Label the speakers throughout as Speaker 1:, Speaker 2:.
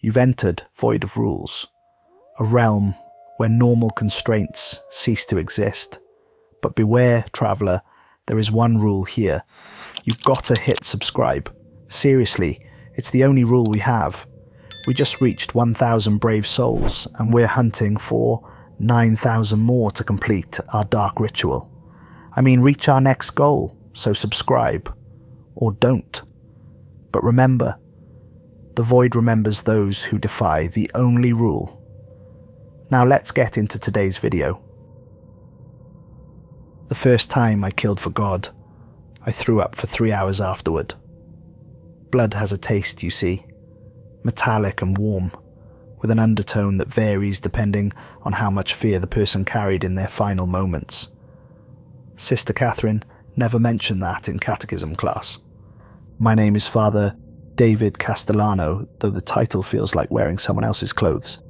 Speaker 1: You've entered void of rules, a realm where normal constraints cease to exist. But beware, traveller, there is one rule here. You've got to hit subscribe. Seriously, it's the only rule we have. We just reached 1,000 brave souls, and we're hunting for 9,000 more to complete our dark ritual. I mean, reach our next goal, so subscribe. Or don't. But remember, the void remembers those who defy the only rule. Now let's get into today's video. The first time I killed for God, I threw up for 3 hours afterward. Blood has a taste, you see, metallic and warm, with an undertone that varies depending on how much fear the person carried in their final moments. Sister Catherine never mentioned that in catechism class. My name is Father David Castellano, though the title feels like wearing someone else's clothes.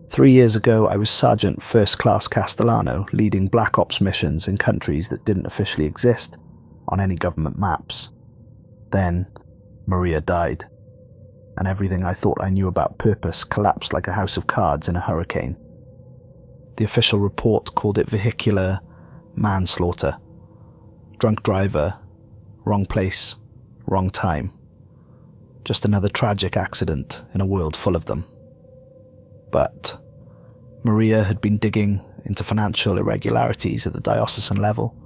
Speaker 1: 3 years ago, I was Sergeant First Class Castellano, leading Black Ops missions in countries that didn't officially exist on any government maps. Then, Maria died, and everything I thought I knew about purpose collapsed like a house of cards in a hurricane. The official report called it vehicular manslaughter. Drunk driver, wrong place, wrong time. Just another tragic accident in a world full of them. But Maria had been digging into financial irregularities at the diocesan level,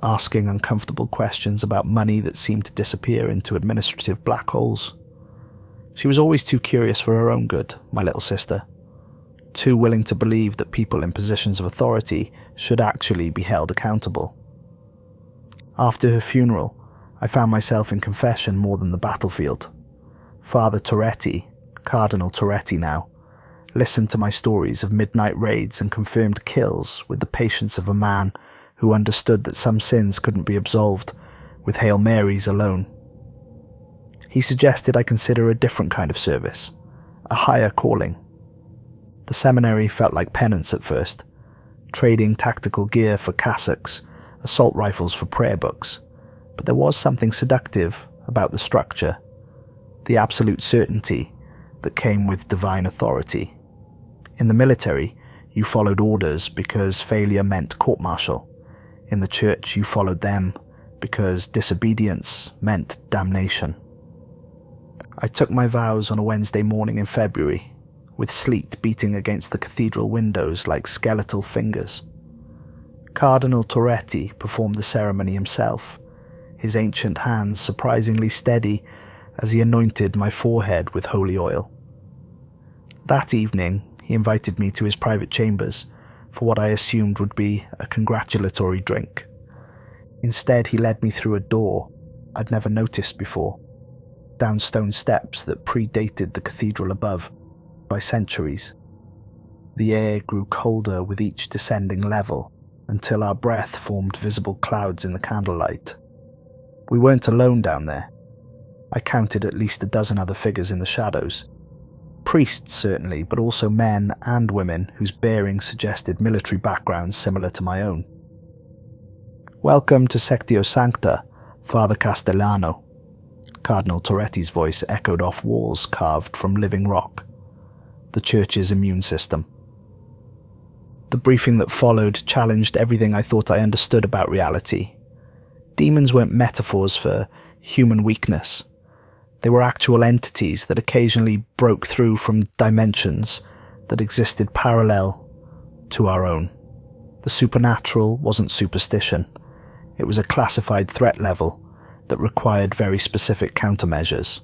Speaker 1: asking uncomfortable questions about money that seemed to disappear into administrative black holes. She was always too curious for her own good, my little sister, too willing to believe that people in positions of authority should actually be held accountable. After her funeral, I found myself in confession more than the battlefield. Father Toretti, Cardinal Toretti now, listened to my stories of midnight raids and confirmed kills with the patience of a man who understood that some sins couldn't be absolved with Hail Marys alone. He suggested I consider a different kind of service, a higher calling. The seminary felt like penance at first, trading tactical gear for cassocks, assault rifles for prayer books, but there was something seductive about the structure, the absolute certainty that came with divine authority. In the military, you followed orders because failure meant court-martial. In the church, you followed them because disobedience meant damnation. I took my vows on a Wednesday morning in February, with sleet beating against the cathedral windows like skeletal fingers. Cardinal Toretti performed the ceremony himself, his ancient hands surprisingly steady as he anointed my forehead with holy oil. That evening, he invited me to his private chambers for what I assumed would be a congratulatory drink. Instead, he led me through a door I'd never noticed before, down stone steps that predated the cathedral above by centuries. The air grew colder with each descending level until our breath formed visible clouds in the candlelight. We weren't alone down there. I counted at least a dozen other figures in the shadows. Priests certainly, but also men and women whose bearing suggested military backgrounds similar to my own. "Welcome to Sectio Sancta, Father Castellano." Cardinal Toretti's voice echoed off walls carved from living rock, the church's immune system. The briefing that followed challenged everything I thought I understood about reality. Demons weren't metaphors for human weakness. They were actual entities that occasionally broke through from dimensions that existed parallel to our own. The supernatural wasn't superstition. It was a classified threat level that required very specific countermeasures.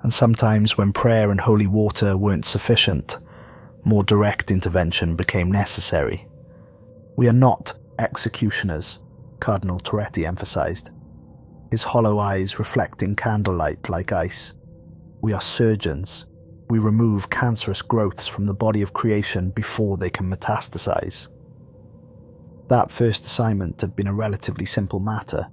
Speaker 1: And sometimes when prayer and holy water weren't sufficient, more direct intervention became necessary. "We are not executioners," Cardinal Toretti emphasized, his hollow eyes reflecting candlelight like ice. "We are surgeons. We remove cancerous growths from the body of creation before they can metastasize." That first assignment had been a relatively simple matter.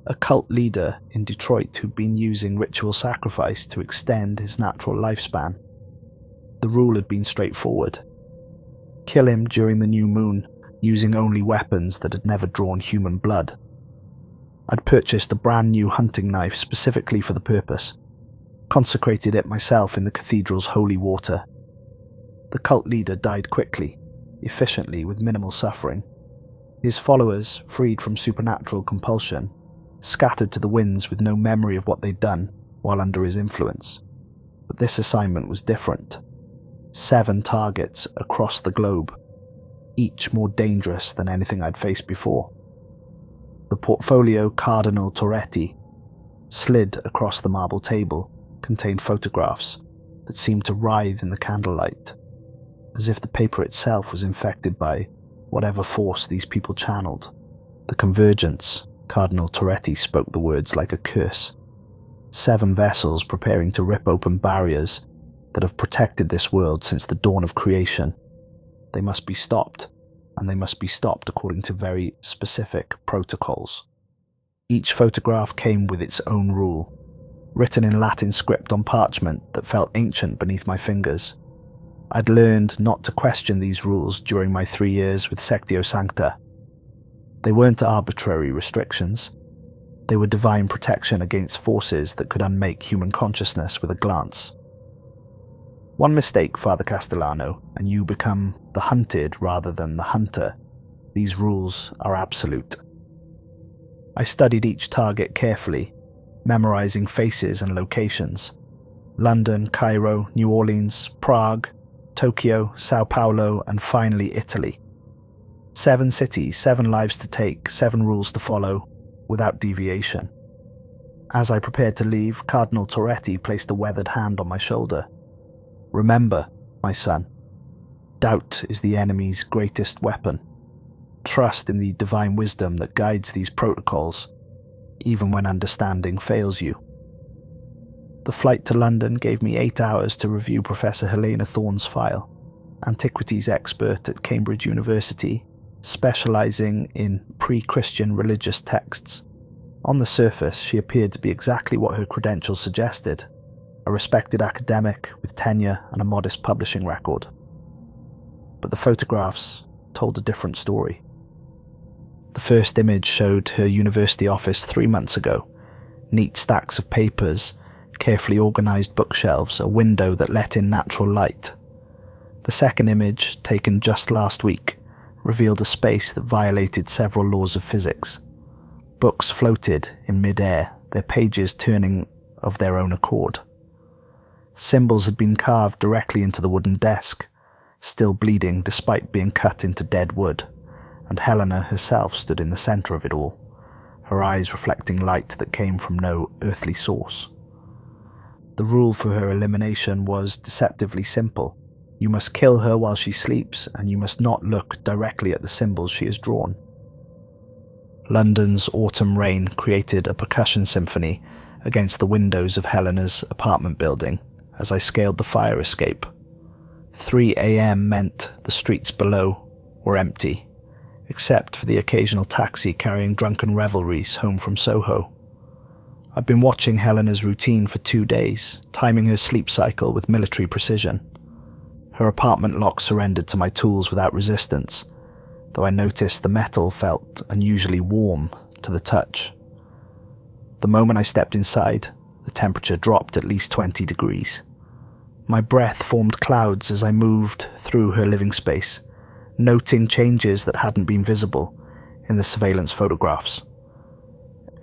Speaker 1: A cult leader in Detroit who'd been using ritual sacrifice to extend his natural lifespan. The rule had been straightforward. Kill him during the new moon, using only weapons that had never drawn human blood. I'd purchased a brand new hunting knife specifically for the purpose. consecrated it myself in the cathedral's holy water. The cult leader died quickly, efficiently, with minimal suffering. His followers, freed from supernatural compulsion, scattered to the winds with no memory of what they'd done while under his influence. But this assignment was different. 7 targets across the globe, each more dangerous than anything I'd faced before. The portfolio Cardinal Torretti, slid across the marble table, contained photographs that seemed to writhe in the candlelight, as if the paper itself was infected by whatever force these people channeled. The convergence, Cardinal Torretti spoke the words like a curse. 7 vessels preparing to rip open barriers that have protected this world since the dawn of creation. They must be stopped, and they must be stopped according to very specific protocols. Each photograph came with its own rule, written in Latin script on parchment that felt ancient beneath my fingers. I'd learned not to question these rules during my 3 years with Sectio Sancta. They weren't arbitrary restrictions. They were divine protection against forces that could unmake human consciousness with a glance. One mistake, Father Castellano, and you become the hunted rather than the hunter. These rules are absolute. I studied each target carefully, memorizing faces and locations. London, Cairo, New Orleans, Prague, Tokyo, Sao Paulo, and finally Italy. 7 cities, 7 lives to take, 7 rules to follow, without deviation. As I prepared to leave, Cardinal Torretti placed a weathered hand on my shoulder. Remember, my son, doubt is the enemy's greatest weapon. Trust in the divine wisdom that guides these protocols, even when understanding fails you. The flight to London gave me 8 hours to review Professor Helena Thorne's file, antiquities expert at Cambridge University, specializing in pre-Christian religious texts. On the surface, she appeared to be exactly what her credentials suggested, a respected academic with tenure and a modest publishing record. But the photographs told a different story. The first image showed her university office 3 months ago, neat stacks of papers, carefully organized bookshelves, a window that let in natural light. The second image, taken just last week, revealed a space that violated several laws of physics. Books floated in mid-air, their pages turning of their own accord. Symbols had been carved directly into the wooden desk, still bleeding despite being cut into dead wood, and Helena herself stood in the center of it all, her eyes reflecting light that came from no earthly source. The rule for her elimination was deceptively simple. You must kill her while she sleeps, and you must not look directly at the symbols she has drawn. London's autumn rain created a percussion symphony against the windows of Helena's apartment building as I scaled the fire escape. 3 a.m. meant the streets below were empty, except for the occasional taxi carrying drunken revelries home from Soho. I'd been watching Helena's routine for 2 days, timing her sleep cycle with military precision. Her apartment lock surrendered to my tools without resistance, though I noticed the metal felt unusually warm to the touch. The moment I stepped inside, the temperature dropped at least 20 degrees. My breath formed clouds as I moved through her living space, noting changes that hadn't been visible in the surveillance photographs.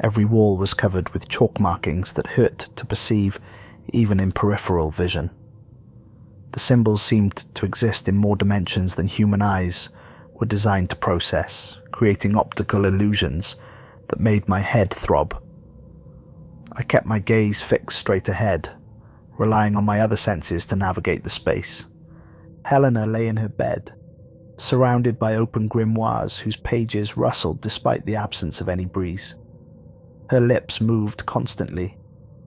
Speaker 1: Every wall was covered with chalk markings that hurt to perceive even in peripheral vision. The symbols seemed to exist in more dimensions than human eyes were designed to process, creating optical illusions that made my head throb. I kept my gaze fixed straight ahead, relying on my other senses to navigate the space. Helena lay in her bed, surrounded by open grimoires whose pages rustled despite the absence of any breeze. Her lips moved constantly,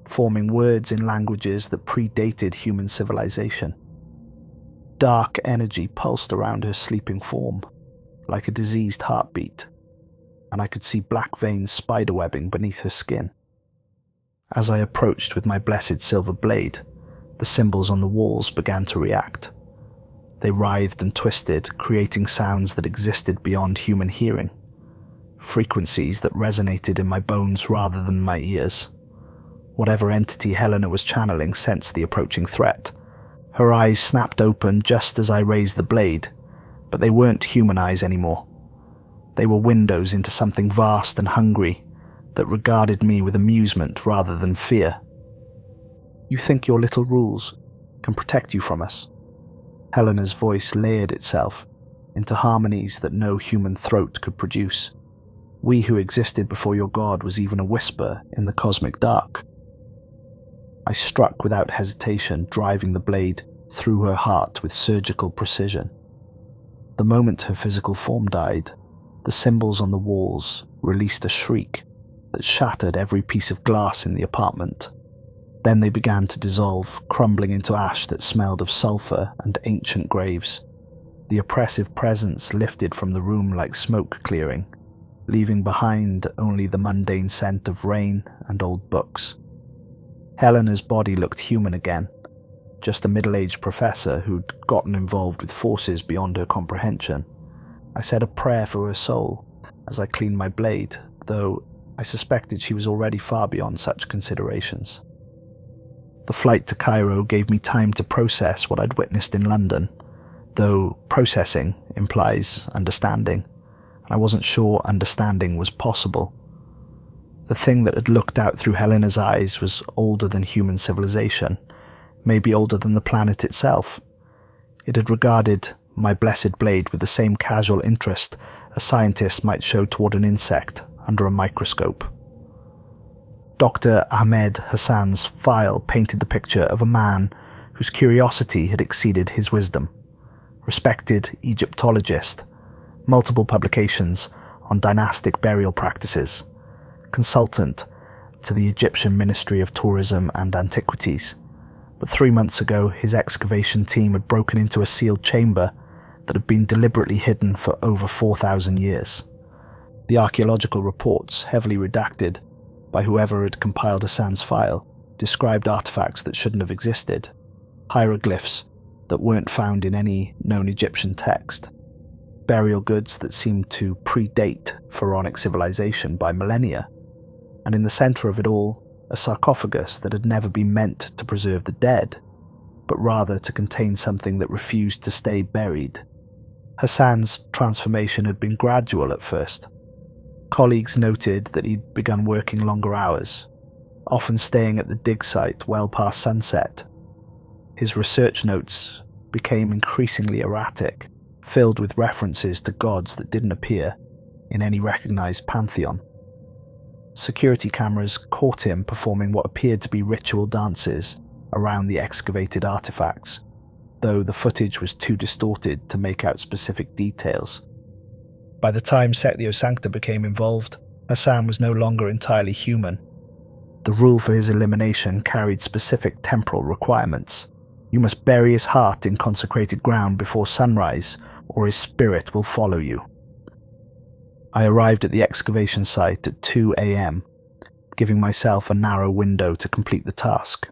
Speaker 1: forming words in languages that predated human civilization. Dark energy pulsed around her sleeping form, like a diseased heartbeat, and I could see black veins spiderwebbing beneath her skin. As I approached with my blessed silver blade, the symbols on the walls began to react. They writhed and twisted, creating sounds that existed beyond human hearing, frequencies that resonated in my bones rather than my ears. Whatever entity Helena was channeling sensed the approaching threat. Her eyes snapped open just as I raised the blade, but they weren't human eyes anymore. They were windows into something vast and hungry that regarded me with amusement rather than fear. "You think your little rules can protect you from us?" Helena's voice layered itself into harmonies that no human throat could produce. "We who existed before your god was even a whisper in the cosmic dark." I struck without hesitation, driving the blade through her heart with surgical precision. The moment her physical form died, the symbols on the walls released a shriek that shattered every piece of glass in the apartment. Then they began to dissolve, crumbling into ash that smelled of sulfur and ancient graves. The oppressive presence lifted from the room like smoke clearing, leaving behind only the mundane scent of rain and old books. Helena's body looked human again, just a middle-aged professor who'd gotten involved with forces beyond her comprehension. I said a prayer for her soul as I cleaned my blade, though I suspected she was already far beyond such considerations. The flight to Cairo gave me time to process what I'd witnessed in London, though processing implies understanding, and I wasn't sure understanding was possible. The thing that had looked out through Helena's eyes was older than human civilization, maybe older than the planet itself. It had regarded my blessed blade with the same casual interest a scientist might show toward an insect under a microscope. Dr. Ahmed Hassan's file painted the picture of a man whose curiosity had exceeded his wisdom. Respected Egyptologist, multiple publications on dynastic burial practices, consultant to the Egyptian Ministry of Tourism and Antiquities. But 3 months ago, his excavation team had broken into a sealed chamber that had been deliberately hidden for over 4,000 years. The archaeological reports, heavily redacted by whoever had compiled Hassan's file, described artifacts that shouldn't have existed, hieroglyphs that weren't found in any known Egyptian text, burial goods that seemed to predate pharaonic civilization by millennia, and in the center of it all, a sarcophagus that had never been meant to preserve the dead, but rather to contain something that refused to stay buried. Hassan's transformation had been gradual at first. Colleagues noted that he'd begun working longer hours, often staying at the dig site well past sunset. His research notes became increasingly erratic, filled with references to gods that didn't appear in any recognized pantheon. Security cameras caught him performing what appeared to be ritual dances around the excavated artifacts, though the footage was too distorted to make out specific details. By the time Sectio Sancta became involved, Hassan was no longer entirely human. The rule for his elimination carried specific temporal requirements. You must bury his heart in consecrated ground before sunrise, or his spirit will follow you. I arrived at the excavation site at 2 a.m., giving myself a narrow window to complete the task.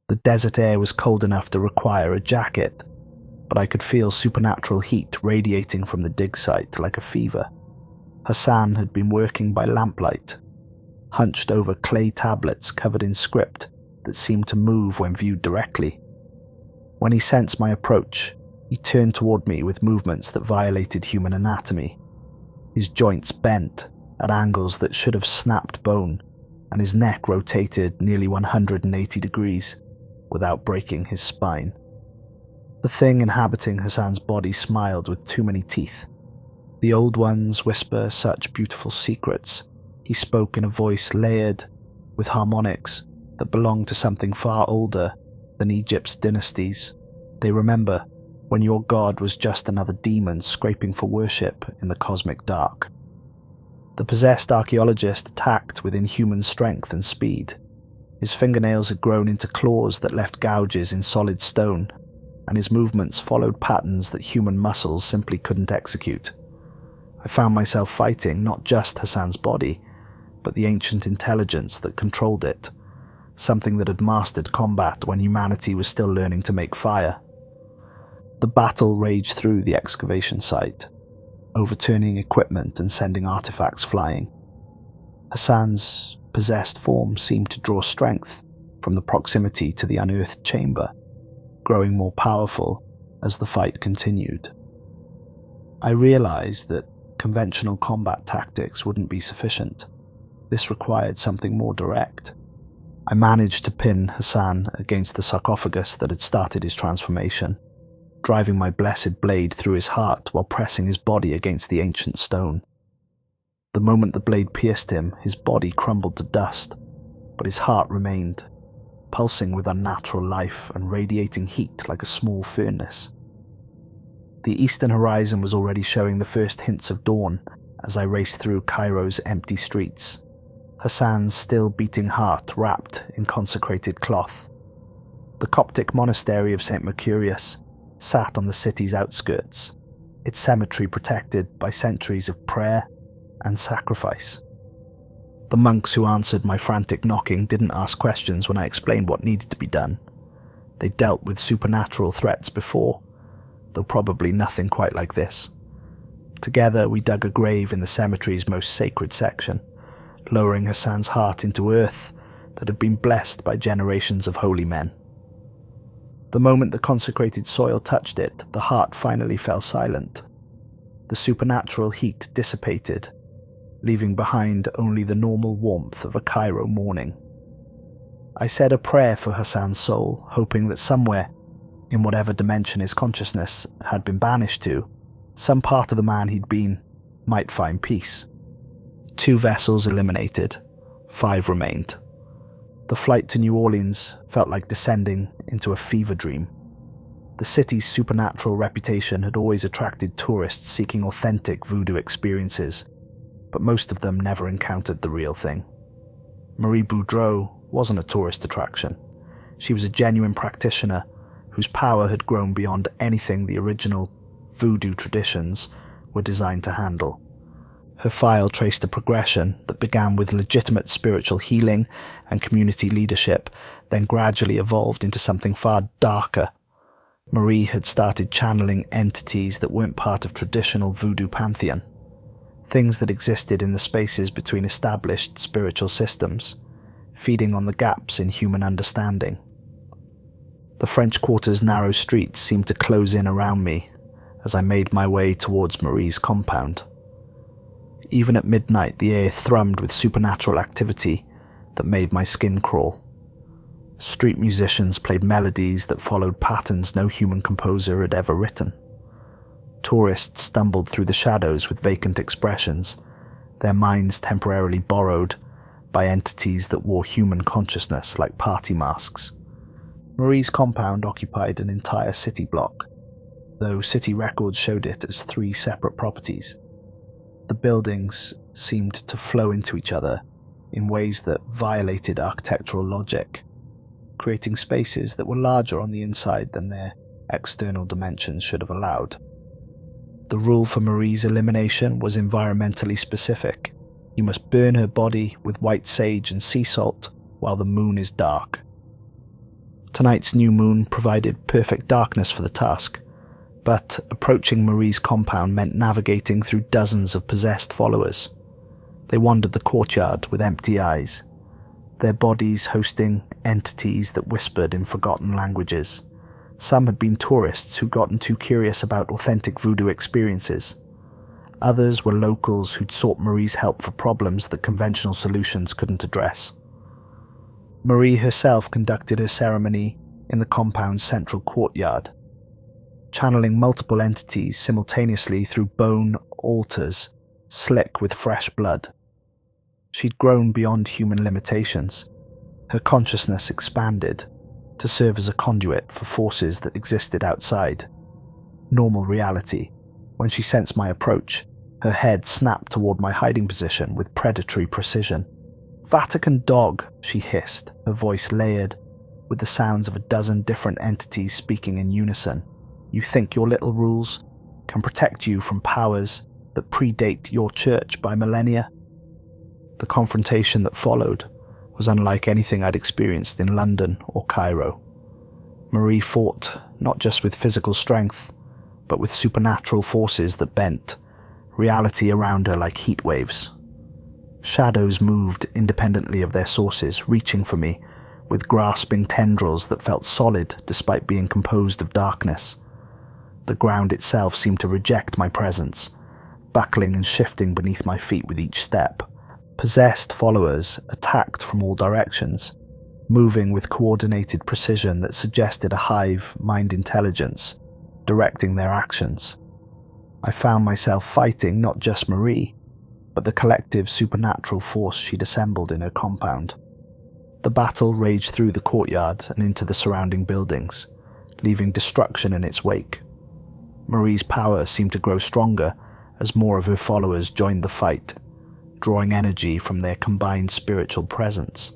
Speaker 1: The desert air was cold enough to require a jacket, but I could feel supernatural heat radiating from the dig site like a fever. Hassan had been working by lamplight, hunched over clay tablets covered in script that seemed to move when viewed directly. When he sensed my approach, he turned toward me with movements that violated human anatomy. His joints bent at angles that should have snapped bone, and his neck rotated nearly 180 degrees without breaking his spine. The thing inhabiting Hassan's body smiled with too many teeth. The old ones whisper such beautiful secrets. He spoke in a voice layered with harmonics that belonged to something far older than Egypt's dynasties. They remember when your god was just another demon scraping for worship in the cosmic dark. The possessed archaeologist attacked with inhuman strength and speed. His fingernails had grown into claws that left gouges in solid stone, and his movements followed patterns that human muscles simply couldn't execute. I found myself fighting not just Hassan's body, but the ancient intelligence that controlled it, something that had mastered combat when humanity was still learning to make fire. The battle raged through the excavation site, overturning equipment and sending artifacts flying. Hassan's possessed form seemed to draw strength from the proximity to the unearthed chamber, growing more powerful as the fight continued. I realized that conventional combat tactics wouldn't be sufficient. This required something more direct. I managed to pin Hassan against the sarcophagus that had started his transformation, driving my blessed blade through his heart while pressing his body against the ancient stone. The moment the blade pierced him, his body crumbled to dust, but his heart remained, pulsing with unnatural life and radiating heat like a small furnace. The eastern horizon was already showing the first hints of dawn as I raced through Cairo's empty streets, Hassan's still beating heart wrapped in consecrated cloth. The Coptic monastery of St. Mercurius sat on the city's outskirts, its cemetery protected by centuries of prayer and sacrifice. The monks who answered my frantic knocking didn't ask questions when I explained what needed to be done. They dealt with supernatural threats before, though probably nothing quite like this. Together we dug a grave in the cemetery's most sacred section, lowering Hassan's heart into earth that had been blessed by generations of holy men. The moment the consecrated soil touched it, the heart finally fell silent. The supernatural heat dissipated, leaving behind only the normal warmth of a Cairo morning. I said a prayer for Hassan's soul, hoping that somewhere, in whatever dimension his consciousness had been banished to, some part of the man he'd been might find peace. 2 vessels eliminated, 5 remained. The flight to New Orleans felt like descending into a fever dream. The city's supernatural reputation had always attracted tourists seeking authentic voodoo experiences, but most of them never encountered the real thing. Marie Boudreau wasn't a tourist attraction. She was a genuine practitioner whose power had grown beyond anything the original voodoo traditions were designed to handle. Her file traced a progression that began with legitimate spiritual healing and community leadership, then gradually evolved into something far darker. Marie had started channeling entities that weren't part of traditional voodoo pantheon, things that existed in the spaces between established spiritual systems, feeding on the gaps in human understanding. The French Quarter's narrow streets seemed to close in around me as I made my way towards Marie's compound. Even at midnight, the air thrummed with supernatural activity that made my skin crawl. Street musicians played melodies that followed patterns no human composer had ever written. Tourists stumbled through the shadows with vacant expressions, their minds temporarily borrowed by entities that wore human consciousness like party masks. Marie's compound occupied an entire city block, though city records showed it as 3 separate properties. The buildings seemed to flow into each other in ways that violated architectural logic, creating spaces that were larger on the inside than their external dimensions should have allowed. The rule for Marie's elimination was environmentally specific. You must burn her body with white sage and sea salt while the moon is dark. Tonight's new moon provided perfect darkness for the task, but approaching Marie's compound meant navigating through dozens of possessed followers. They wandered the courtyard with empty eyes, their bodies hosting entities that whispered in forgotten languages. Some had been tourists who'd gotten too curious about authentic voodoo experiences. Others were locals who'd sought Marie's help for problems that conventional solutions couldn't address. Marie herself conducted her ceremony in the compound's central courtyard, channeling multiple entities simultaneously through bone altars slick with fresh blood. She'd grown beyond human limitations. Her consciousness expanded to serve as a conduit for forces that existed outside normal reality. When she sensed my approach, her head snapped toward my hiding position with predatory precision. "Vatican dog," she hissed, her voice layered with the sounds of a dozen different entities speaking in unison. "You think your little rules can protect you from powers that predate your church by millennia?" The confrontation that followed was unlike anything I'd experienced in London or Cairo. Marie fought not just with physical strength, but with supernatural forces that bent reality around her like heat waves. Shadows moved independently of their sources, reaching for me, with grasping tendrils that felt solid despite being composed of darkness. The ground itself seemed to reject my presence, buckling and shifting beneath my feet with each step. Possessed followers attacked from all directions, moving with coordinated precision that suggested a hive mind intelligence directing their actions. I found myself fighting not just Marie, but the collective supernatural force she'd assembled in her compound. The battle raged through the courtyard and into the surrounding buildings, leaving destruction in its wake. Marie's power seemed to grow stronger as more of her followers joined the fight, drawing energy from their combined spiritual presence.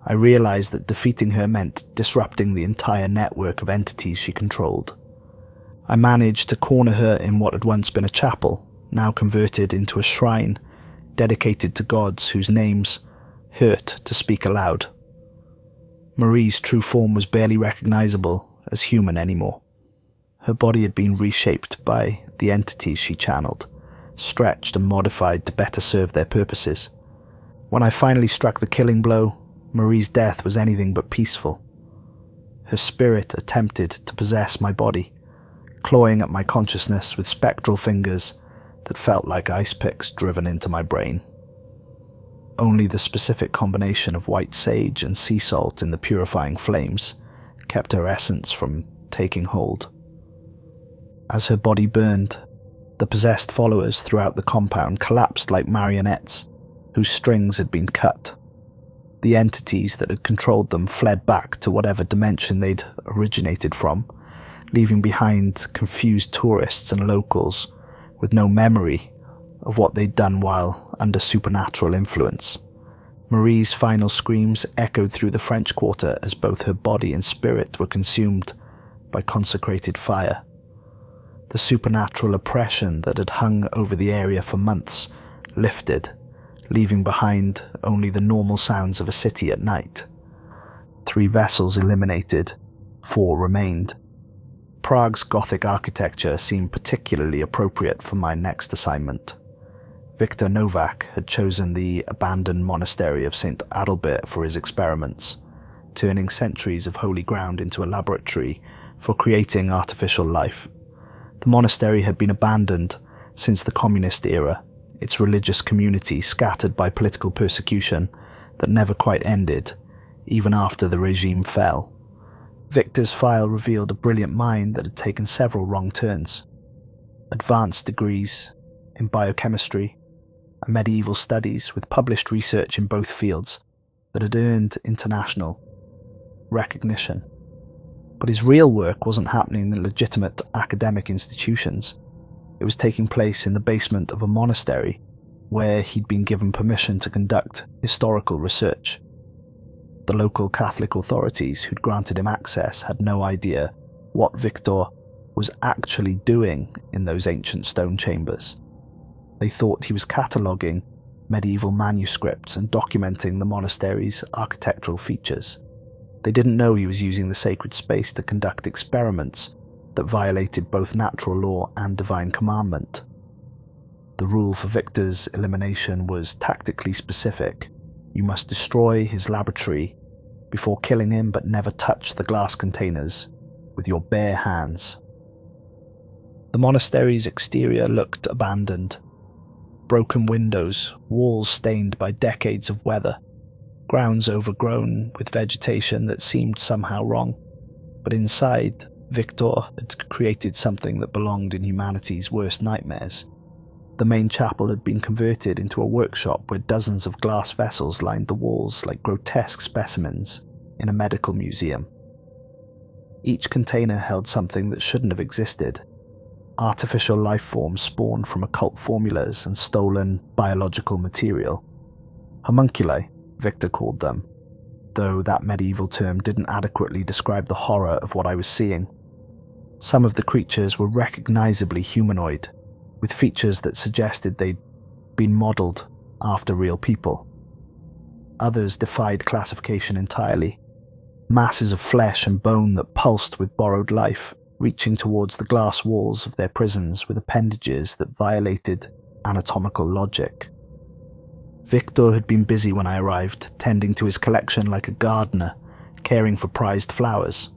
Speaker 1: I realized that defeating her meant disrupting the entire network of entities she controlled. I managed to corner her in what had once been a chapel, now converted into a shrine dedicated to gods whose names hurt to speak aloud. Marie's true form was barely recognizable as human anymore. Her body had been reshaped by the entities she channeled, stretched and modified to better serve their purposes. When I finally struck the killing blow, Marie's death was anything but peaceful. Her spirit attempted to possess my body, clawing at my consciousness with spectral fingers that felt like ice picks driven into my brain. Only the specific combination of white sage and sea salt in the purifying flames kept her essence from taking hold. As her body burned, the possessed followers throughout the compound collapsed like marionettes whose strings had been cut. The entities that had controlled them fled back to whatever dimension they'd originated from, leaving behind confused tourists and locals with no memory of what they'd done while under supernatural influence. Marie's final screams echoed through the French Quarter as both her body and spirit were consumed by consecrated fire. The supernatural oppression that had hung over the area for months lifted, leaving behind only the normal sounds of a city at night. 3 vessels eliminated, 4 remained. Prague's Gothic architecture seemed particularly appropriate for my next assignment. Victor Novak had chosen the abandoned monastery of St. Adalbert for his experiments, turning centuries of holy ground into a laboratory for creating artificial life. The monastery had been abandoned since the communist era, its religious community scattered by political persecution that never quite ended, even after the regime fell. Victor's file revealed a brilliant mind that had taken several wrong turns. Advanced degrees in biochemistry and medieval studies with published research in both fields that had earned international recognition. But his real work wasn't happening in legitimate academic institutions. It was taking place in the basement of a monastery where he'd been given permission to conduct historical research. The local Catholic authorities who'd granted him access had no idea what Victor was actually doing in those ancient stone chambers. They thought he was cataloguing medieval manuscripts and documenting the monastery's architectural features. They didn't know he was using the sacred space to conduct experiments that violated both natural law and divine commandment. The rule for Victor's elimination was tactically specific. You must destroy his laboratory before killing him, but never touch the glass containers with your bare hands. The monastery's exterior looked abandoned. Broken windows, walls stained by decades of weather, grounds overgrown with vegetation that seemed somehow wrong. But inside, Victor had created something that belonged in humanity's worst nightmares. The main chapel had been converted into a workshop where dozens of glass vessels lined the walls like grotesque specimens in a medical museum. Each container held something that shouldn't have existed. Artificial life forms spawned from occult formulas and stolen biological material. Homunculi, Victor called them, though that medieval term didn't adequately describe the horror of what I was seeing. Some of the creatures were recognizably humanoid, with features that suggested they'd been modeled after real people. Others defied classification entirely. Masses of flesh and bone that pulsed with borrowed life, reaching towards the glass walls of their prisons with appendages that violated anatomical logic. Victor had been busy when I arrived, tending to his collection like a gardener, caring for prized flowers.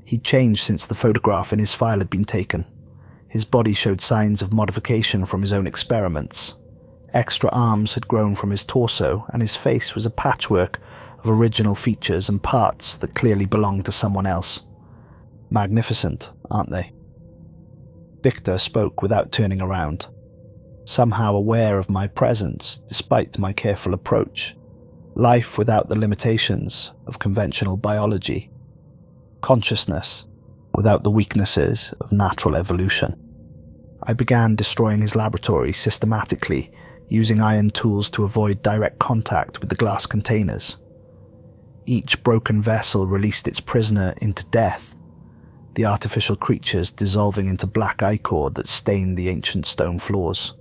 Speaker 1: He'd changed since the photograph in his file had been taken. His body showed signs of modification from his own experiments. Extra arms had grown from his torso, and his face was a patchwork of original features and parts that clearly belonged to someone else. Magnificent, aren't they? Victor spoke without turning around, somehow aware of my presence despite my careful approach. Life without the limitations of conventional biology. Consciousness without the weaknesses of natural evolution. I began destroying his laboratory systematically, using iron tools to avoid direct contact with the glass containers. Each broken vessel released its prisoner into death, the artificial creatures dissolving into black ichor that stained the ancient stone floors.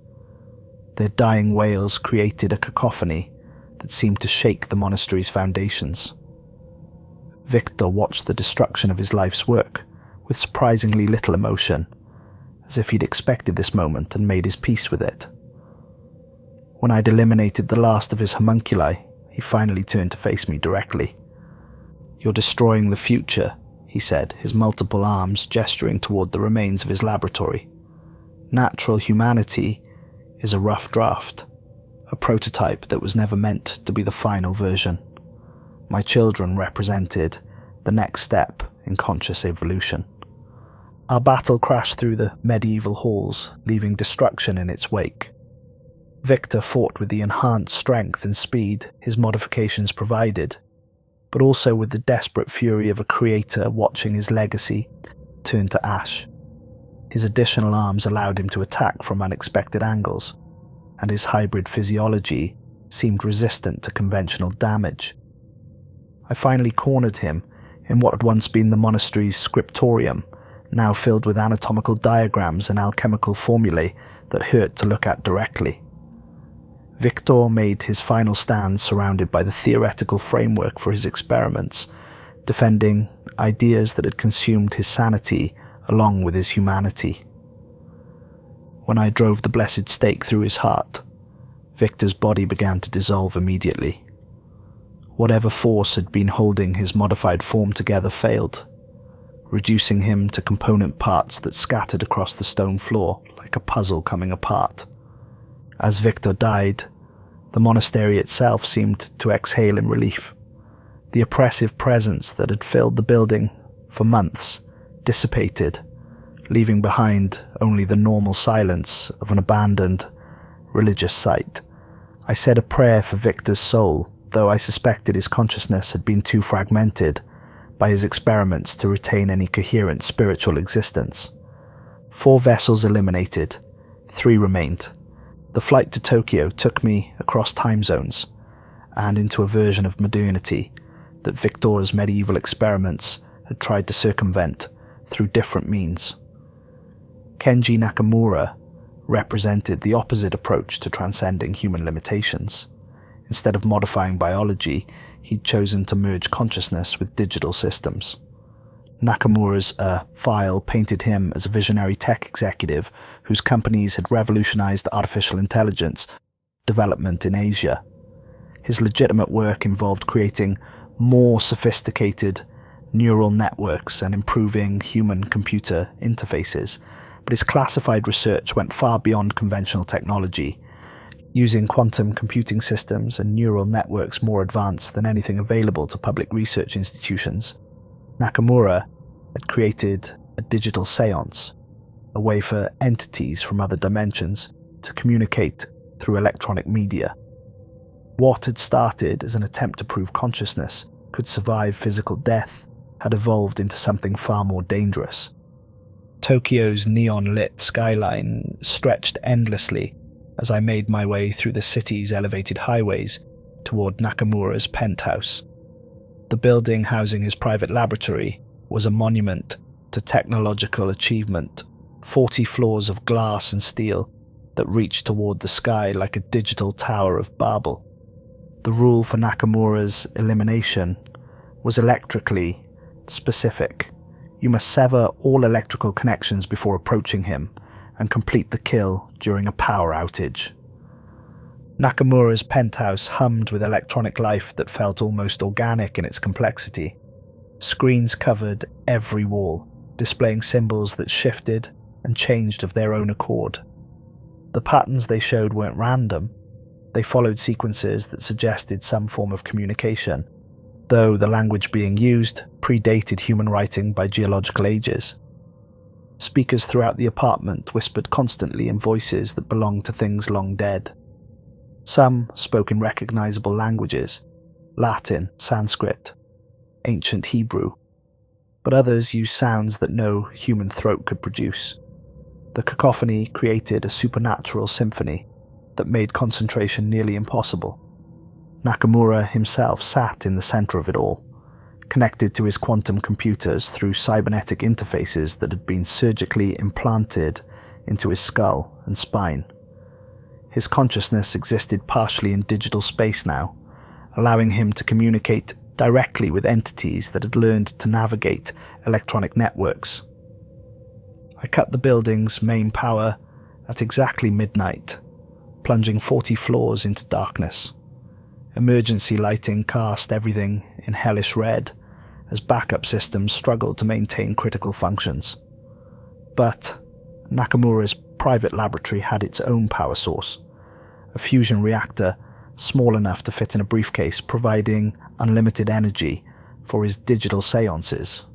Speaker 1: Their dying wails created a cacophony that seemed to shake the monastery's foundations. Victor watched the destruction of his life's work with surprisingly little emotion, as if he'd expected this moment and made his peace with it. When I'd eliminated the last of his homunculi, he finally turned to face me directly. "You're destroying the future," he said, his multiple arms gesturing toward the remains of his laboratory. "Natural humanity is a rough draft, a prototype that was never meant to be the final version. My children represented the next step in conscious evolution." Our battle crashed through the medieval halls, leaving destruction in its wake. Victor fought with the enhanced strength and speed his modifications provided, but also with the desperate fury of a creator watching his legacy turn to ash. His additional arms allowed him to attack from unexpected angles, and his hybrid physiology seemed resistant to conventional damage. I finally cornered him in what had once been the monastery's scriptorium, now filled with anatomical diagrams and alchemical formulae that hurt to look at directly. Victor made his final stand surrounded by the theoretical framework for his experiments, defending ideas that had consumed his sanity along with his humanity. When I drove the blessed stake through his heart, Victor's body began to dissolve immediately. Whatever force had been holding his modified form together failed, reducing him to component parts that scattered across the stone floor like a puzzle coming apart. As Victor died, the monastery itself seemed to exhale in relief. The oppressive presence that had filled the building for months dissipated, leaving behind only the normal silence of an abandoned religious site. I said a prayer for Victor's soul, though I suspected his consciousness had been too fragmented by his experiments to retain any coherent spiritual existence. 4 vessels eliminated, 3 remained. The flight to Tokyo took me across time zones and into a version of modernity that Victor's medieval experiments had tried to circumvent through different means. Kenji Nakamura represented the opposite approach to transcending human limitations. Instead of modifying biology, he'd chosen to merge consciousness with digital systems. Nakamura's file painted him as a visionary tech executive whose companies had revolutionized artificial intelligence development in Asia. His legitimate work involved creating more sophisticated neural networks and improving human-computer interfaces, but his classified research went far beyond conventional technology, using quantum computing systems and neural networks more advanced than anything available to public research institutions. Nakamura had created a digital seance, a way for entities from other dimensions to communicate through electronic media. What had started as an attempt to prove consciousness could survive physical death had evolved into something far more dangerous. Tokyo's neon-lit skyline stretched endlessly as I made my way through the city's elevated highways toward Nakamura's penthouse. The building housing his private laboratory was a monument to technological achievement, 40 floors of glass and steel that reached toward the sky like a digital Tower of Babel. The rule for Nakamura's elimination was electrically specific. You must sever all electrical connections before approaching him and complete the kill during a power outage. Nakamura's penthouse hummed with electronic life that felt almost organic in its complexity. Screens covered every wall, displaying symbols that shifted and changed of their own accord. The patterns they showed weren't random. They followed sequences that suggested some form of communication, though the language being used predated human writing by geological ages. Speakers throughout the apartment whispered constantly in voices that belonged to things long dead. Some spoke in recognizable languages: Latin, Sanskrit, ancient Hebrew, but others used sounds that no human throat could produce. The cacophony created a supernatural symphony that made concentration nearly impossible. Nakamura himself sat in the center of it all, connected to his quantum computers through cybernetic interfaces that had been surgically implanted into his skull and spine. His consciousness existed partially in digital space now, allowing him to communicate directly with entities that had learned to navigate electronic networks. I cut the building's main power at exactly midnight, plunging 40 floors into darkness. Emergency lighting cast everything in hellish red as backup systems struggled to maintain critical functions. But Nakamura's private laboratory had its own power source, a fusion reactor small enough to fit in a briefcase, providing unlimited energy for his digital seances.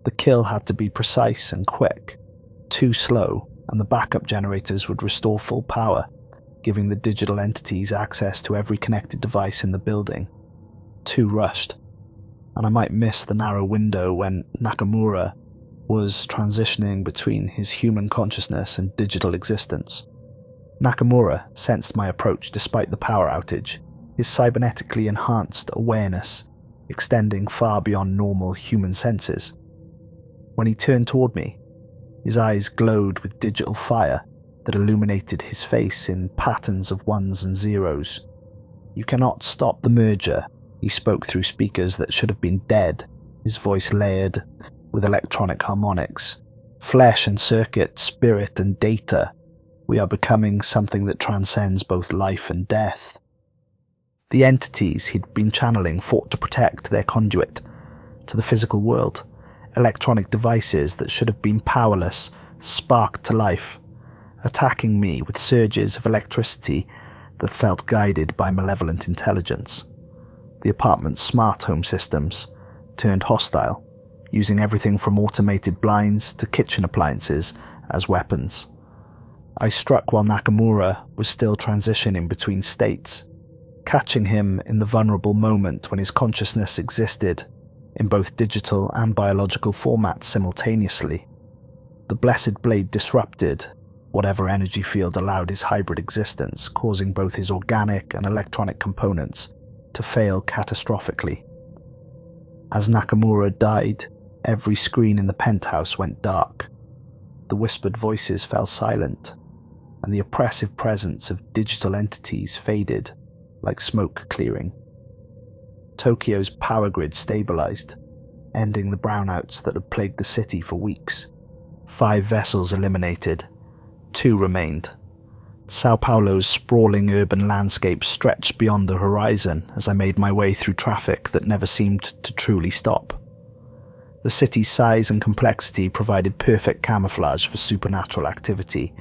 Speaker 1: The kill had to be precise and quick. Too slow, and the backup generators would restore full power, giving the digital entities access to every connected device in the building. Too rushed, and I might miss the narrow window when Nakamura was transitioning between his human consciousness and digital existence. Nakamura sensed my approach despite the power outage, his cybernetically enhanced awareness extending far beyond normal human senses. When he turned toward me, his eyes glowed with digital fire that illuminated his face in patterns of ones and zeros. "You cannot stop the merger," he spoke through speakers that should have been dead, his voice layered with electronic harmonics. "Flesh and circuit, spirit and data. We are becoming something that transcends both life and death." The entities he'd been channeling fought to protect their conduit to the physical world. Electronic devices that should have been powerless sparked to life, attacking me with surges of electricity that felt guided by malevolent intelligence. The apartment's smart home systems turned hostile, using everything from automated blinds to kitchen appliances as weapons. I struck while Nakamura was still transitioning between states, catching him in the vulnerable moment when his consciousness existed in both digital and biological formats simultaneously. The blessed blade disrupted whatever energy field allowed his hybrid existence, causing both his organic and electronic components to fail catastrophically. As Nakamura died, every screen in the penthouse went dark. The whispered voices fell silent, and the oppressive presence of digital entities faded like smoke clearing. Tokyo's power grid stabilized, ending the brownouts that had plagued the city for weeks. 5 vessels eliminated, 2 remained. Sao Paulo's sprawling urban landscape stretched beyond the horizon as I made my way through traffic that never seemed to truly stop. The city's size and complexity provided perfect camouflage for supernatural activity.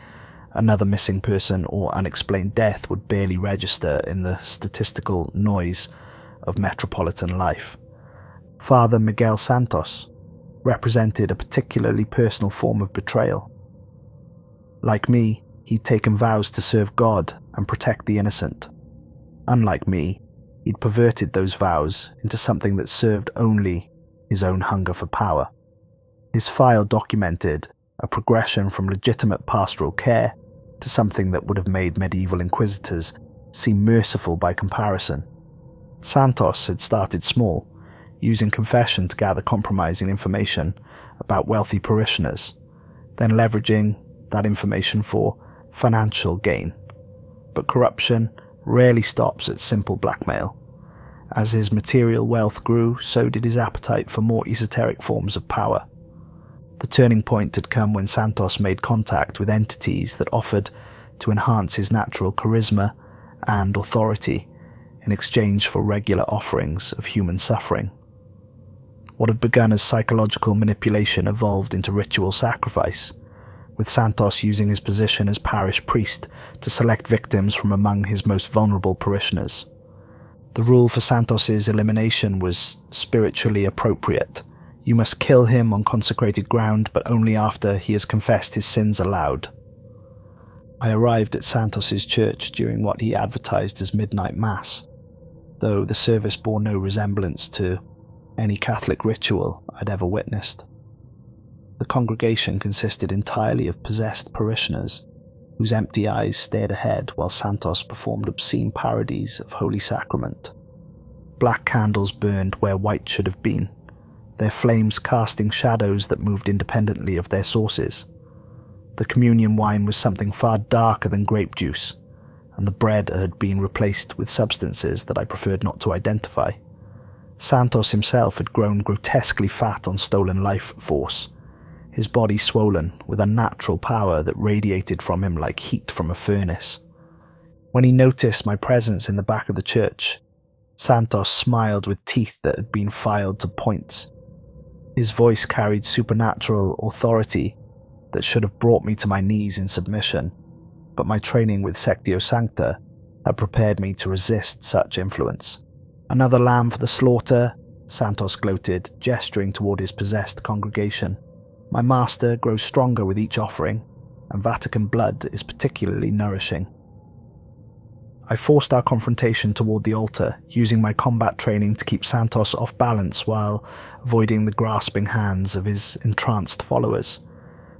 Speaker 1: Another missing person or unexplained death would barely register in the statistical noise of metropolitan life. Father Miguel Santos represented a particularly personal form of betrayal. Like me, he'd taken vows to serve God and protect the innocent. Unlike me, he'd perverted those vows into something that served only his own hunger for power. His file documented a progression from legitimate pastoral care to something that would have made medieval inquisitors seem merciful by comparison. Santos had started small, using confession to gather compromising information about wealthy parishioners, then leveraging that information for financial gain. But corruption rarely stops at simple blackmail. As his material wealth grew, so did his appetite for more esoteric forms of power. The turning point had come when Santos made contact with entities that offered to enhance his natural charisma and authority in exchange for regular offerings of human suffering. What had begun as psychological manipulation evolved into ritual sacrifice, with Santos using his position as parish priest to select victims from among his most vulnerable parishioners. The rule for Santos's elimination was spiritually appropriate. You must kill him on consecrated ground, but only after he has confessed his sins aloud. I arrived at Santos's church during what he advertised as midnight mass, though the service bore no resemblance to any Catholic ritual I'd ever witnessed. The congregation consisted entirely of possessed parishioners, whose empty eyes stared ahead while Santos performed obscene parodies of Holy Sacrament. Black candles burned where white should have been, their flames casting shadows that moved independently of their sources. The communion wine was something far darker than grape juice, and the bread had been replaced with substances that I preferred not to identify. Santos himself had grown grotesquely fat on stolen life force, his body swollen with unnatural power that radiated from him like heat from a furnace. When he noticed my presence in the back of the church, Santos smiled with teeth that had been filed to points. His voice carried supernatural authority that should have brought me to my knees in submission, but my training with Sectio Sancta had prepared me to resist such influence. "Another lamb for the slaughter," Santos gloated, gesturing toward his possessed congregation. "My master grows stronger with each offering, and Vatican blood is particularly nourishing." I forced our confrontation toward the altar, using my combat training to keep Santos off balance while avoiding the grasping hands of his entranced followers.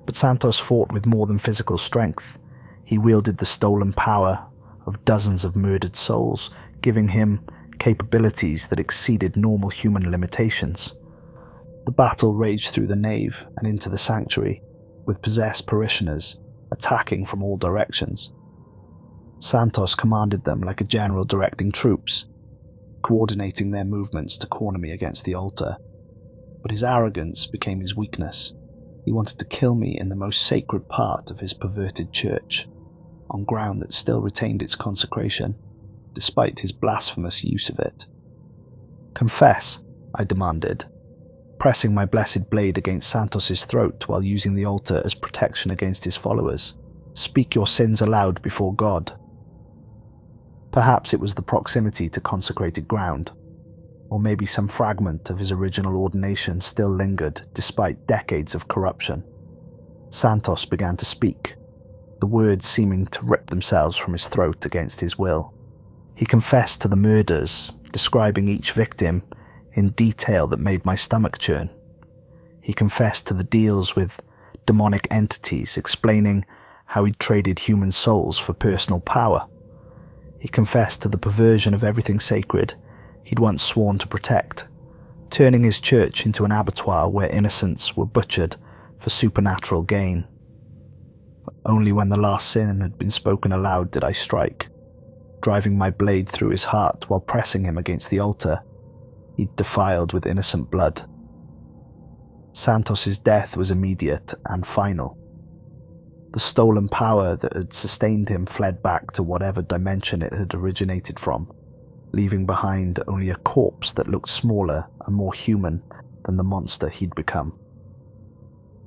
Speaker 1: But Santos fought with more than physical strength. He wielded the stolen power of dozens of murdered souls, giving him capabilities that exceeded normal human limitations. The battle raged through the nave and into the sanctuary, with possessed parishioners attacking from all directions. Santos commanded them like a general directing troops, coordinating their movements to corner me against the altar. But his arrogance became his weakness. He wanted to kill me in the most sacred part of his perverted church, on ground that still retained its consecration, despite his blasphemous use of it. "Confess," I demanded, pressing my blessed blade against Santos's throat while using the altar as protection against his followers. "Speak your sins aloud before God." Perhaps it was the proximity to consecrated ground, or maybe some fragment of his original ordination still lingered despite decades of corruption. Santos began to speak, the words seeming to rip themselves from his throat against his will. He confessed to the murders, describing each victim in detail that made my stomach churn. He confessed to the deals with demonic entities, explaining how he'd traded human souls for personal power. He confessed to the perversion of everything sacred he'd once sworn to protect, turning his church into an abattoir where innocents were butchered for supernatural gain. Only when the last sin had been spoken aloud did I strike, driving my blade through his heart while pressing him against the altar he'd defiled with innocent blood. Santos's death was immediate and final. The stolen power that had sustained him fled back to whatever dimension it had originated from, leaving behind only a corpse that looked smaller and more human than the monster he'd become.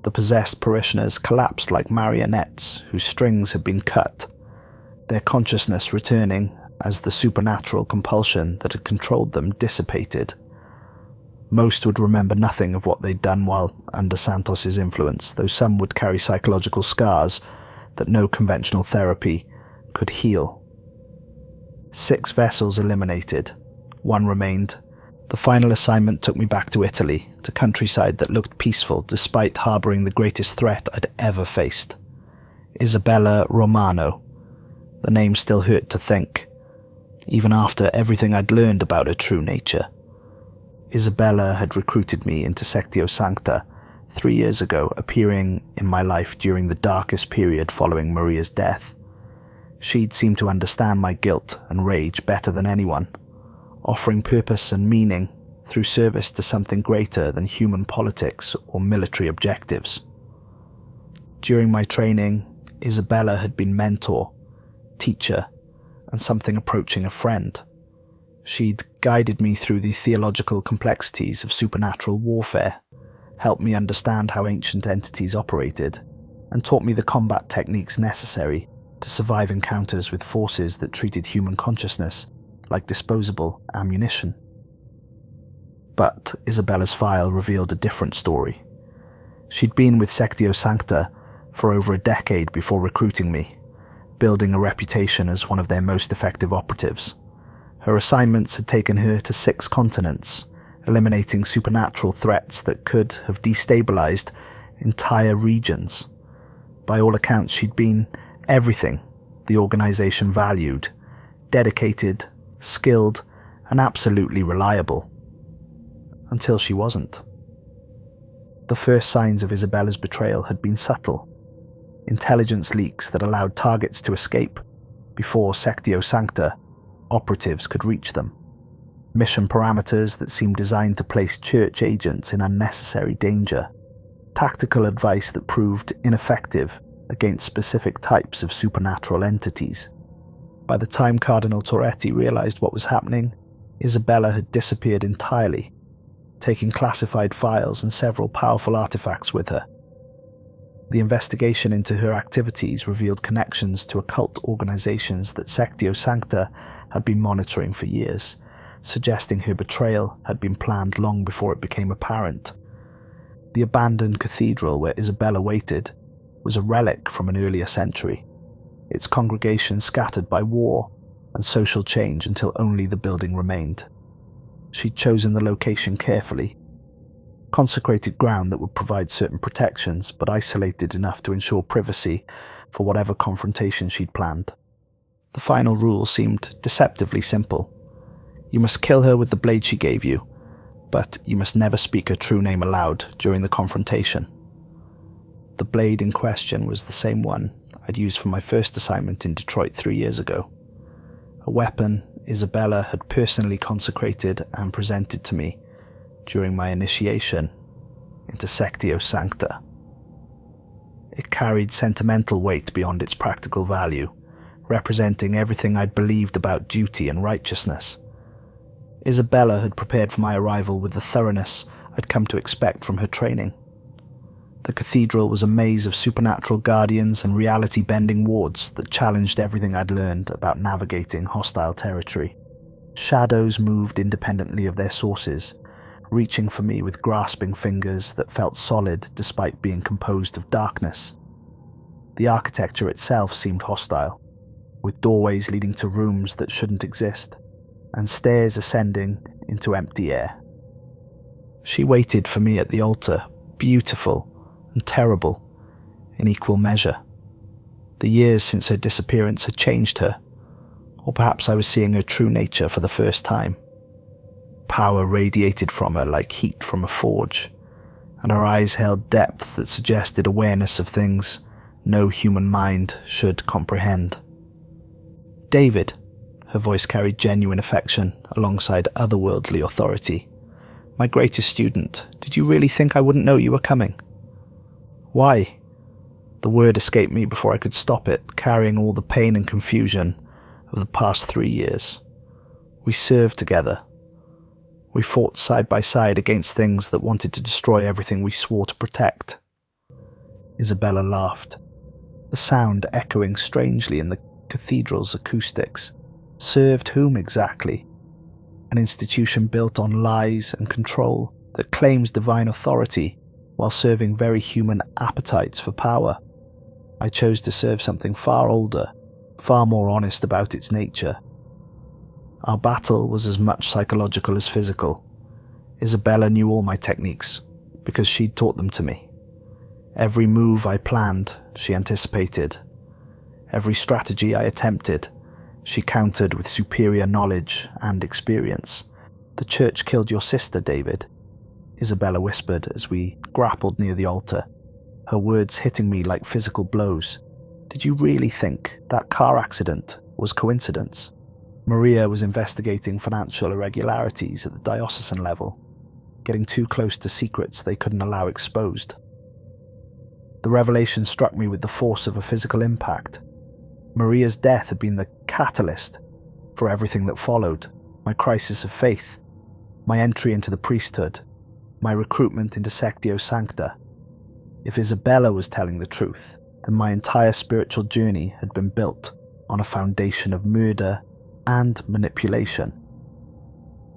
Speaker 1: The possessed parishioners collapsed like marionettes whose strings had been cut, their consciousness returning as the supernatural compulsion that had controlled them dissipated. Most would remember nothing of what they'd done while under Santos's influence, though some would carry psychological scars that no conventional therapy could heal. 6 vessels eliminated. 1 remained. The final assignment took me back to Italy, to countryside that looked peaceful despite harbouring the greatest threat I'd ever faced. Isabella Romano. The name still hurt to think, even after everything I'd learned about her true nature. Isabella had recruited me into Sectio Sancta 3 years ago, appearing in my life during the darkest period following Maria's death. She'd seemed to understand my guilt and rage better than anyone, offering purpose and meaning through service to something greater than human politics or military objectives. During my training, Isabella had been mentor, teacher, and something approaching a friend. She'd guided me through the theological complexities of supernatural warfare, helped me understand how ancient entities operated, and taught me the combat techniques necessary to survive encounters with forces that treated human consciousness like disposable ammunition. But Isabella's file revealed a different story. She'd been with Sectio Sancta for over a decade before recruiting me, building a reputation as one of their most effective operatives. Her assignments had taken her to 6 continents, eliminating supernatural threats that could have destabilized entire regions. By all accounts, she'd been everything the organization valued: dedicated, skilled, and absolutely reliable. Until she wasn't. The first signs of Isabella's betrayal had been subtle. Intelligence leaks that allowed targets to escape before Sectio Sancta operatives could reach them. Mission parameters that seemed designed to place church agents in unnecessary danger. Tactical advice that proved ineffective against specific types of supernatural entities. By the time Cardinal Torretti realized what was happening, Isabella had disappeared entirely, taking classified files and several powerful artifacts with her. The investigation into her activities revealed connections to occult organizations that Sectio Sancta had been monitoring for years, suggesting her betrayal had been planned long before it became apparent. The abandoned cathedral where Isabella waited was a relic from an earlier century, its congregation scattered by war and social change until only the building remained. She'd chosen the location carefully, consecrated ground that would provide certain protections, but isolated enough to ensure privacy for whatever confrontation she'd planned. The final rule seemed deceptively simple. You must kill her with the blade she gave you, but you must never speak her true name aloud during the confrontation. The blade in question was the same one I'd used for my first assignment in Detroit 3 years ago. A weapon Isabella had personally consecrated and presented to me during my initiation into Sectio Sancta. It carried sentimental weight beyond its practical value, representing everything I'd believed about duty and righteousness. Isabella had prepared for my arrival with the thoroughness I'd come to expect from her training. The cathedral was a maze of supernatural guardians and reality-bending wards that challenged everything I'd learned about navigating hostile territory. Shadows moved independently of their sources, reaching for me with grasping fingers that felt solid despite being composed of darkness. The architecture itself seemed hostile, with doorways leading to rooms that shouldn't exist, and stairs ascending into empty air. She waited for me at the altar, beautiful and terrible in equal measure. The years since her disappearance had changed her, or perhaps I was seeing her true nature for the first time. Power radiated from her like heat from a forge, and her eyes held depths that suggested awareness of things no human mind should comprehend. David, her voice carried genuine affection alongside otherworldly authority. My greatest student, did you really think I wouldn't know you were coming? Why? The word escaped me before I could stop it, carrying all the pain and confusion of the past 3 years. We served together. We fought side by side against things that wanted to destroy everything we swore to protect. Isabella laughed, the sound echoing strangely in the cathedral's acoustics. Served whom exactly? An institution built on lies and control that claims divine authority while serving very human appetites for power. I chose to serve something far older, far more honest about its nature. Our battle was as much psychological as physical. Isabella knew all my techniques, because she'd taught them to me. Every move I planned, she anticipated. Every strategy I attempted, she countered with superior knowledge and experience. The church killed your sister, David, Isabella whispered as we grappled near the altar, her words hitting me like physical blows. Did you really think that car accident was coincidence? Maria was investigating financial irregularities at the diocesan level, getting too close to secrets they couldn't allow exposed. The revelation struck me with the force of a physical impact. Maria's death had been the catalyst for everything that followed: my crisis of faith, my entry into the priesthood, my recruitment into Sectio Sancta. If Isabella was telling the truth, then my entire spiritual journey had been built on a foundation of murder and manipulation.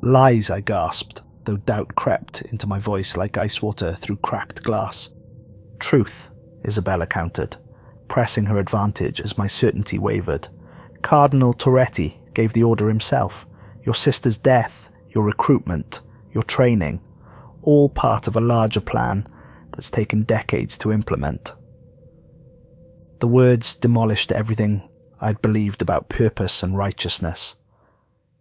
Speaker 1: Lies, I gasped, though doubt crept into my voice like ice water through cracked glass. Truth, Isabella countered, pressing her advantage as my certainty wavered. Cardinal Torretti gave the order himself. Your sister's death, your recruitment, your training, all part of a larger plan that's taken decades to implement. The words demolished everything I'd believed about purpose and righteousness.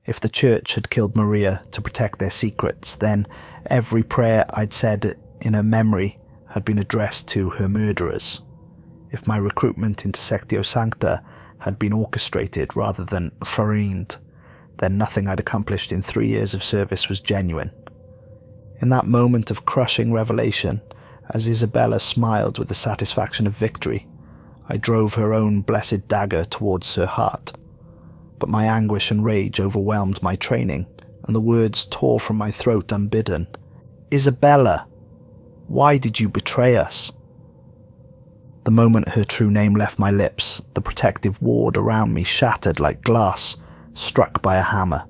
Speaker 1: If the church had killed Maria to protect their secrets, then every prayer I'd said in her memory had been addressed to her murderers. If my recruitment into Sectio Sancta had been orchestrated rather than foreigned, then nothing I'd accomplished in 3 years of service was genuine. In that moment of crushing revelation, as Isabella smiled with the satisfaction of victory, I drove her own blessed dagger towards her heart. But my anguish and rage overwhelmed my training, and the words tore from my throat unbidden. Isabella, why did you betray us? The moment her true name left my lips, the protective ward around me shattered like glass, struck by a hammer.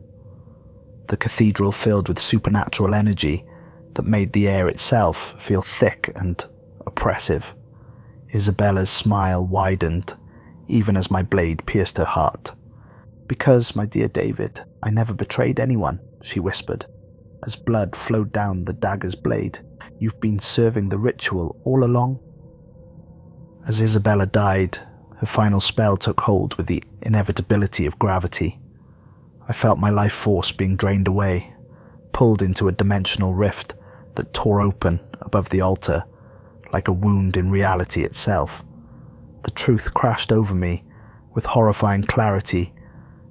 Speaker 1: The cathedral filled with supernatural energy that made the air itself feel thick and oppressive. Isabella's smile widened, even as my blade pierced her heart. Because, my dear David, I never betrayed anyone, she whispered, as blood flowed down the dagger's blade. You've been serving the ritual all along? As Isabella died, her final spell took hold with the inevitability of gravity. I felt my life force being drained away, pulled into a dimensional rift that tore open above the altar, like a wound in reality itself. The truth crashed over me with horrifying clarity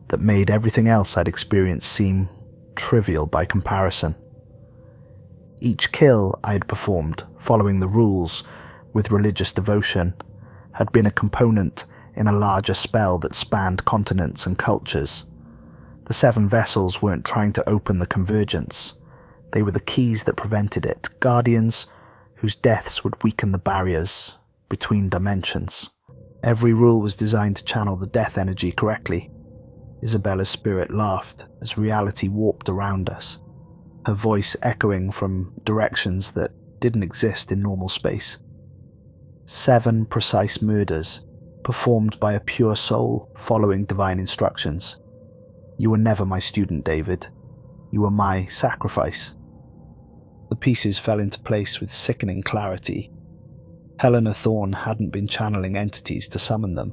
Speaker 1: that made everything else I'd experienced seem trivial by comparison. Each kill I had performed, following the rules with religious devotion, had been a component in a larger spell that spanned continents and cultures. The 7 vessels weren't trying to open the convergence. They were the keys that prevented it, guardians whose deaths would weaken the barriers between dimensions. Every rule was designed to channel the death energy correctly. Isabella's spirit laughed as reality warped around us, her voice echoing from directions that didn't exist in normal space. 7 precise murders, performed by a pure soul following divine instructions. You were never my student, David. You were my sacrifice. The pieces fell into place with sickening clarity. Helena Thorne hadn't been channeling entities to summon them.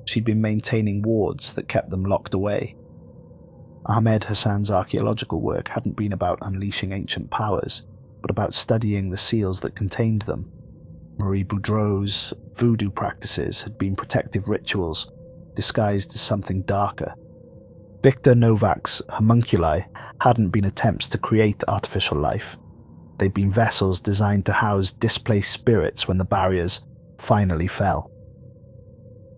Speaker 1: She'd been maintaining wards that kept them locked away. Ahmed Hassan's archaeological work hadn't been about unleashing ancient powers, but about studying the seals that contained them. Marie Boudreau's voodoo practices had been protective rituals disguised as something darker. Victor Novak's homunculi hadn't been attempts to create artificial life. They'd been vessels designed to house displaced spirits when the barriers finally fell.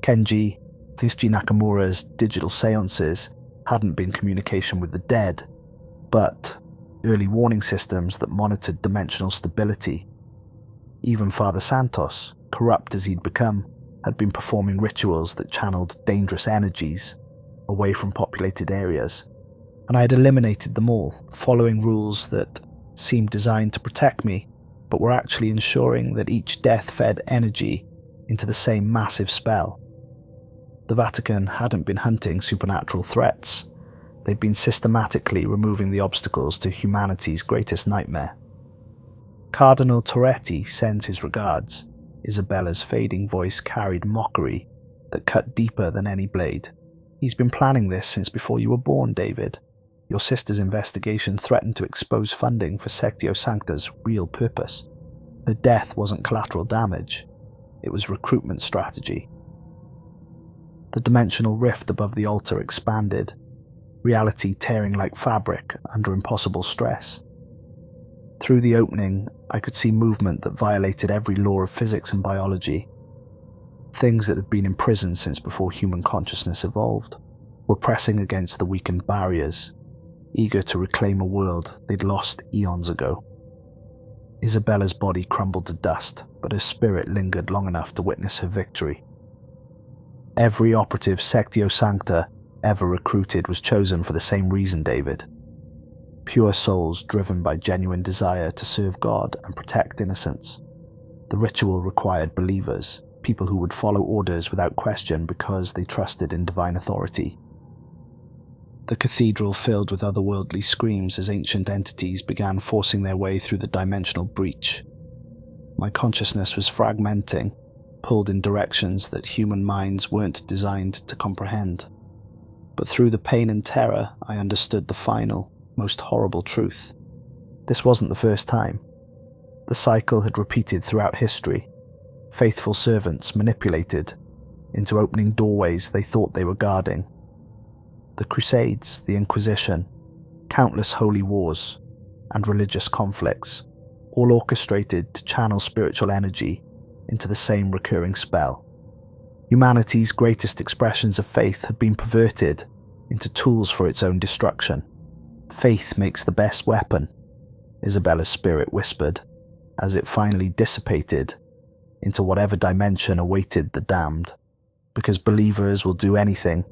Speaker 1: Kenji Tsuchi Nakamura's digital seances hadn't been communication with the dead, but early warning systems that monitored dimensional stability. Even Father Santos, corrupt as he'd become, had been performing rituals that channeled dangerous energies away from populated areas, and I had eliminated them all, following rules that seemed designed to protect me, but were actually ensuring that each death fed energy into the same massive spell. The Vatican hadn't been hunting supernatural threats. They'd been systematically removing the obstacles to humanity's greatest nightmare. Cardinal Torretti sends his regards. Isabella's fading voice carried mockery that cut deeper than any blade. He's been planning this since before you were born, David. Your sister's investigation threatened to expose funding for Sectio Sancta's real purpose. Her death wasn't collateral damage. It was recruitment strategy. The dimensional rift above the altar expanded, reality tearing like fabric under impossible stress. Through the opening, I could see movement that violated every law of physics and biology. things that had been imprisoned since before human consciousness evolved were pressing against the weakened barriers, eager to reclaim a world they'd lost eons ago. Isabella's body crumbled to dust, but her spirit lingered long enough to witness her victory. Every operative Sectio Sancta ever recruited was chosen for the same reason, David. Pure souls driven by genuine desire to serve God and protect innocence. The ritual required believers, people who would follow orders without question because they trusted in divine authority. The cathedral filled with otherworldly screams as ancient entities began forcing their way through the dimensional breach. My consciousness was fragmenting, pulled in directions that human minds weren't designed to comprehend. But through the pain and terror, I understood the final, most horrible truth. This wasn't the first time. The cycle had repeated throughout history. Faithful servants manipulated into opening doorways they thought they were guarding. The Crusades, the Inquisition, countless holy wars, and religious conflicts, all orchestrated to channel spiritual energy into the same recurring spell. Humanity's greatest expressions of faith had been perverted into tools for its own destruction. Faith makes the best weapon, Isabella's spirit whispered, as it finally dissipated into whatever dimension awaited the damned, because believers will do anything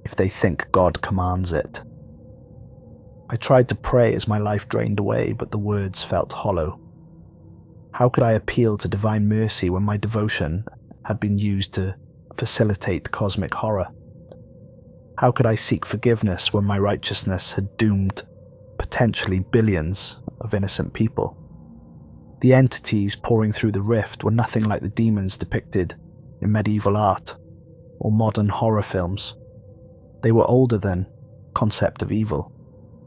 Speaker 1: if they think God commands it. I tried to pray as my life drained away, but the words felt hollow. How could I appeal to divine mercy when my devotion had been used to facilitate cosmic horror? How could I seek forgiveness when my righteousness had doomed potentially billions of innocent people? The entities pouring through the rift were nothing like the demons depicted in medieval art or modern horror films. They were older than concept of evil,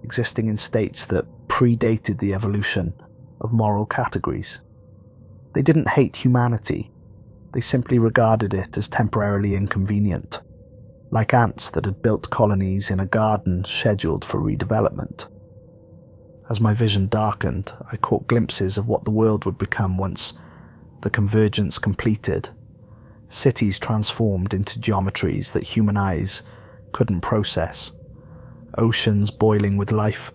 Speaker 1: existing in states that predated the evolution of moral categories. They didn't hate humanity, they simply regarded it as temporarily inconvenient, like ants that had built colonies in a garden scheduled for redevelopment. As my vision darkened, I caught glimpses of what the world would become once the convergence completed. Cities transformed into geometries that human eyes couldn't process. Oceans boiling with life,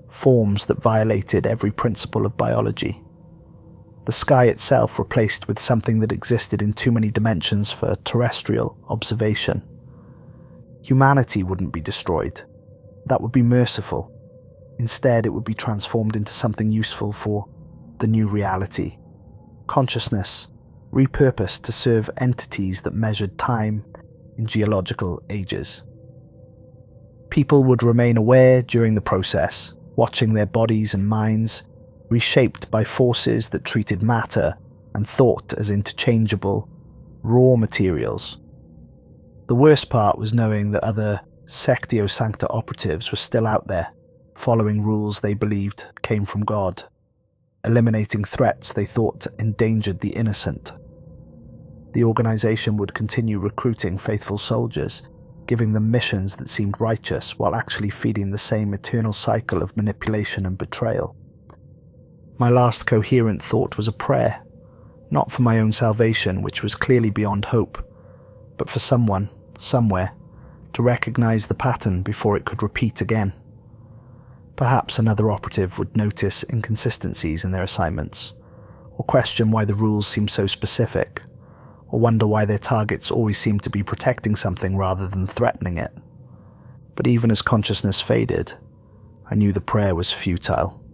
Speaker 1: forms that violated every principle of biology. The sky itself replaced with something that existed in too many dimensions for terrestrial observation. Humanity wouldn't be destroyed. That would be merciful. Instead, it would be transformed into something useful for the new reality. Consciousness, repurposed to serve entities that measured time in geological ages. People would remain aware during the process, watching their bodies and minds reshaped by forces that treated matter and thought as interchangeable, raw materials. The worst part was knowing that other Sectio Sancta operatives were still out there, following rules they believed came from God, eliminating threats they thought endangered the innocent. The organization would continue recruiting faithful soldiers, giving them missions that seemed righteous while actually feeding the same eternal cycle of manipulation and betrayal. My last coherent thought was a prayer, not for my own salvation, which was clearly beyond hope, but for someone, somewhere, to recognize the pattern before it could repeat again. Perhaps another operative would notice inconsistencies in their assignments, or question why the rules seemed so specific, or wonder why their targets always seemed to be protecting something rather than threatening it. But even as consciousness faded, I knew the prayer was futile.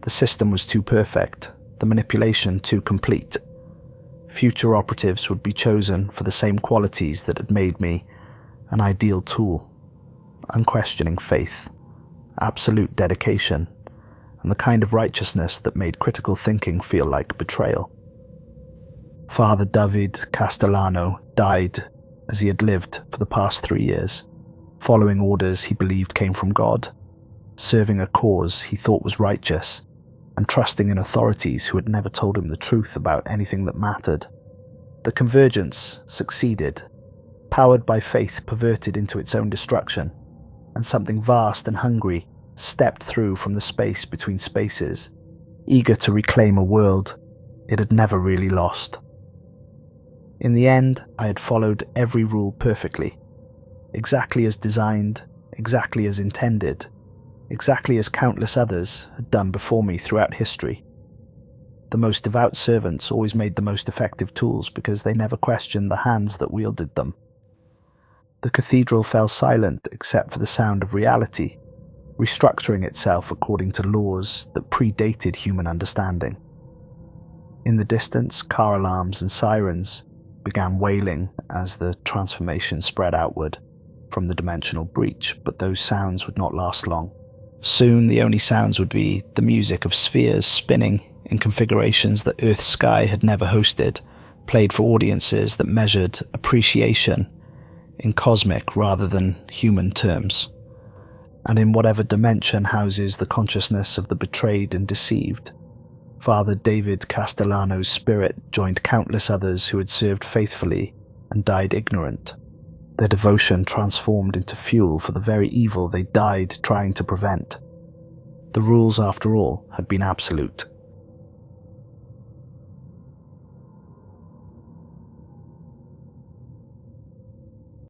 Speaker 1: The system was too perfect, the manipulation too complete. Future operatives would be chosen for the same qualities that had made me an ideal tool: unquestioning faith, absolute dedication, and the kind of righteousness that made critical thinking feel like betrayal. Father David Castellano died as he had lived for the past 3 years, following orders he believed came from God, serving a cause he thought was righteous, and trusting in authorities who had never told him the truth about anything that mattered. The convergence succeeded, powered by faith perverted into its own destruction, and something vast and hungry stepped through from the space between spaces, eager to reclaim a world it had never really lost. In the end, I had followed every rule perfectly, exactly as designed, exactly as intended, exactly as countless others had done before me throughout history. The most devout servants always made the most effective tools because they never questioned the hands that wielded them. The cathedral fell silent except for the sound of reality, restructuring itself according to laws that predated human understanding. In the distance, car alarms and sirens began wailing as the transformation spread outward from the dimensional breach, but those sounds would not last long. Soon the only sounds would be the music of spheres spinning in configurations that Earth's sky had never hosted, played for audiences that measured appreciation in cosmic rather than human terms. And in whatever dimension houses the consciousness of the betrayed and deceived, Father David Castellano's spirit joined countless others who had served faithfully and died ignorant, their devotion transformed into fuel for the very evil they died trying to prevent. The rules, after all, had been absolute.